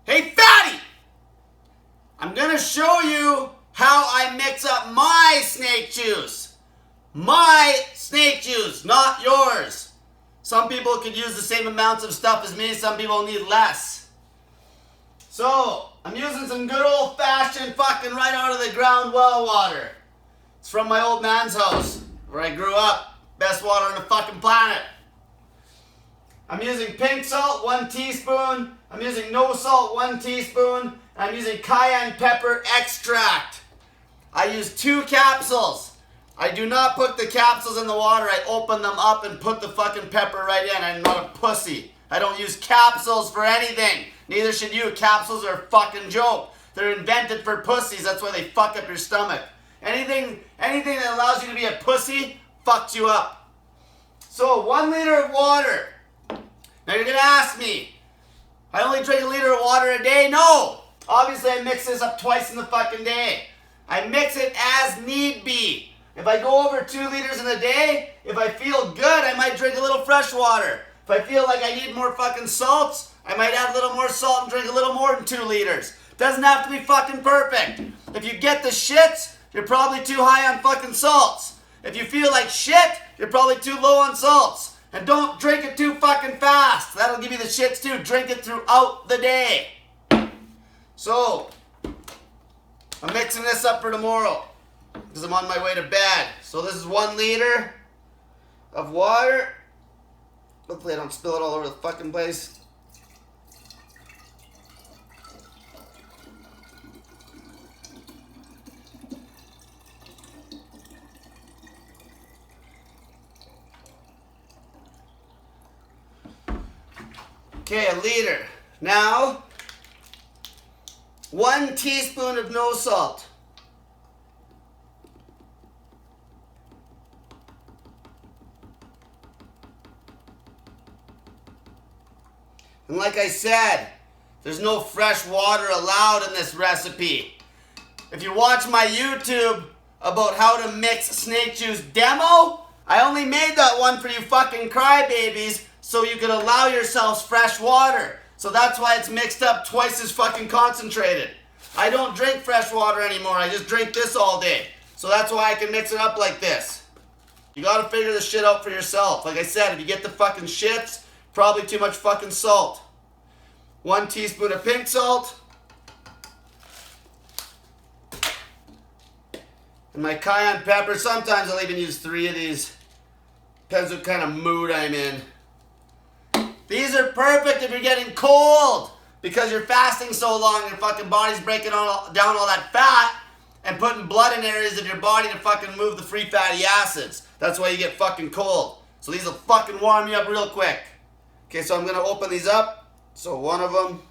Hey, fatty! I'm going to show you how I mix up my snake juice. My snake juice, not yours. Some people could use the same amounts of stuff as me. Some people need less. So, I'm using some good old-fashioned fucking right out of the ground well water. It's from my old man's house, where I grew up. Best water on the fucking planet. I'm using pink salt, 1 teaspoon. I'm using no salt, 1 teaspoon. I'm using cayenne pepper extract. I use 2 capsules. I do not put the capsules in the water. I open them up and put the fucking pepper right in. I'm not a pussy. I don't use capsules for anything. Neither should you. Capsules are a fucking joke. They're invented for pussies. That's why they fuck up your stomach. Anything that allows you to be a pussy fucks you up. So 1 liter of water. Now you're gonna ask me, I only drink 1 liter of water a day? No! Obviously I mix this up twice in the fucking day. I mix it as need be. If I go over 2 liters in a day, if I feel good, I might drink a little fresh water. If I feel like I need more fucking salts, I might add a little more salt and drink a little more than 2 liters. Doesn't have to be fucking perfect. If you get the shits, you're probably too high on fucking salts. If you feel like shit, you're probably too low on salts. And don't drink it too fucking fast. That'll give you the shits too. Drink it throughout the day. So, I'm mixing this up for tomorrow because I'm on my way to bed. So this is 1 liter of water. Hopefully I don't spill it all over the fucking place. Okay, 1 liter. Now, 1 teaspoon of no salt. And like I said, there's no fresh water allowed in this recipe. If you watch my YouTube about how to mix snake juice demo, I only made that one for you fucking crybabies so you could allow yourselves fresh water. So that's why it's mixed up twice as fucking concentrated. I don't drink fresh water anymore. I just drink this all day. So that's why I can mix it up like this. You gotta figure this shit out for yourself. Like I said, if you get the fucking shits, probably too much fucking salt. 1 teaspoon of pink salt. And my cayenne pepper. Sometimes I'll even use 3 of these. Depends what kind of mood I'm in. These are perfect if you're getting cold because you're fasting so long your fucking body's breaking down all that fat and putting blood in areas of your body to fucking move the free fatty acids. That's why you get fucking cold. So these will fucking warm you up real quick. Okay, so I'm going to open these up. So 1 of them.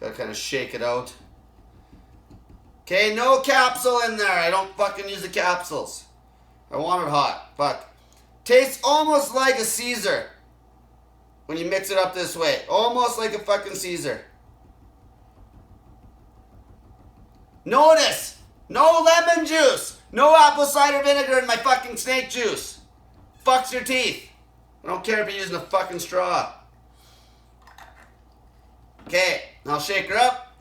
Gotta kind of shake it out. Okay, no capsule in there. I don't fucking use the capsules. I want it hot. Fuck. Tastes almost like a Caesar when you mix it up this way. Almost like a fucking Caesar. Notice, no lemon juice. No apple cider vinegar in my fucking snake juice. Fucks your teeth. I don't care if you're using a fucking straw. Okay, I'll shake her up.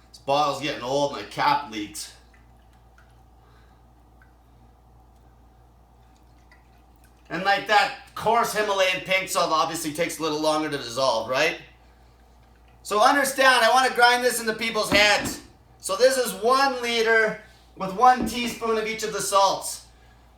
This bottle's getting old and the cap leaks. And like that coarse Himalayan pink salt obviously takes a little longer to dissolve, right? So understand, I want to grind this into people's heads. So this is 1 liter with 1 teaspoon of each of the salts.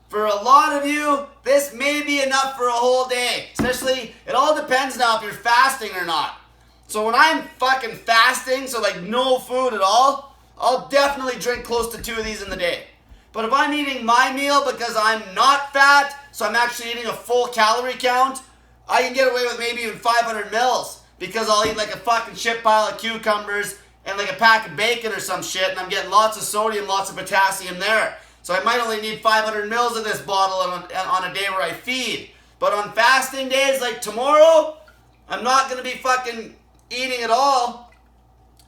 For a lot of you, this may be enough for a whole day. Especially, it all depends now if you're fasting or not. So when I'm fucking fasting, so like no food at all, I'll definitely drink close to 2 of these in the day. But if I'm eating my meal because I'm not fat, so I'm actually eating a full calorie count, I can get away with maybe even 500 mils because I'll eat like a fucking shit pile of cucumbers and like a pack of bacon or some shit, and I'm getting lots of sodium, lots of potassium there. So I might only need 500 mils of this bottle on a day where I feed. But on fasting days like tomorrow, I'm not going to be fucking eating at all,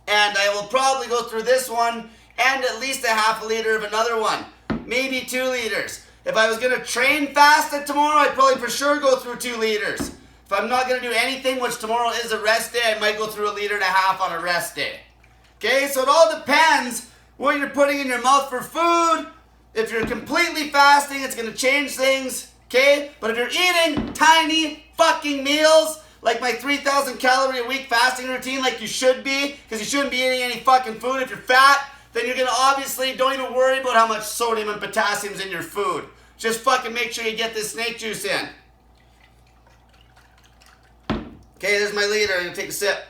and I will probably go through this one and at least a half a liter of another one. Maybe 2 liters. If I was going to train fasted tomorrow, I'd probably for sure go through 2 liters. If I'm not going to do anything, which tomorrow is a rest day, I might go through 1.5 liters on a rest day. Okay, so it all depends what you're putting in your mouth for food. If you're completely fasting, it's going to change things. Okay, but if you're eating tiny fucking meals, like my 3,000 calorie a week fasting routine, like you should be, because you shouldn't be eating any fucking food. If you're fat, then you're going to obviously, don't even worry about how much sodium and potassium's in your food. Just fucking make sure you get this snake juice in. Okay, there's my liter. I'm going to take a sip.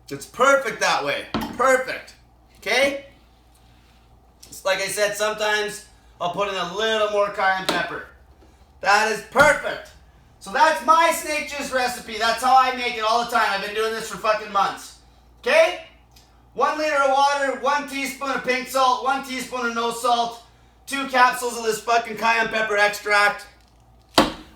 It's perfect that way. Perfect. Okay? It's like I said, sometimes I'll put in a little more cayenne pepper. That is perfect. So that's my snake juice recipe. That's how I make it all the time. I've been doing this for fucking months. Okay? 1 liter of water, 1 teaspoon of pink salt, 1 teaspoon of no salt, 2 capsules of this fucking cayenne pepper extract.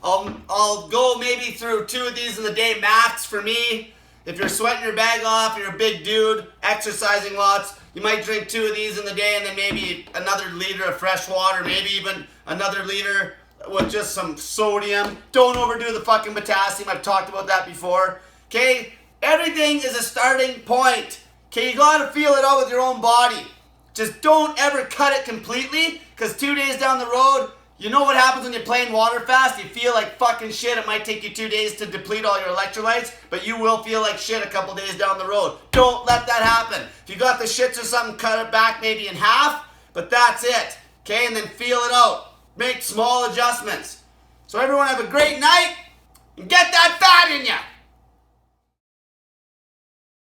I'll go maybe through 2 of these in the day max for me. If you're sweating your bag off, you're a big dude, exercising lots, you might drink 2 of these in the day and then maybe another liter of fresh water, maybe even another liter with just some sodium. Don't overdo the fucking potassium. I've talked about that before. Okay? Everything is a starting point. Okay? You gotta feel it out with your own body. Just don't ever cut it completely, because 2 days down the road, you know what happens when you're playing water fast? You feel like fucking shit. It might take you 2 days to deplete all your electrolytes, but you will feel like shit a couple days down the road. Don't let that happen. If you got the shits or something, cut it back maybe in half, but that's it. Okay? And then feel it out. Make small adjustments. So everyone have a great night, and get that fat in ya!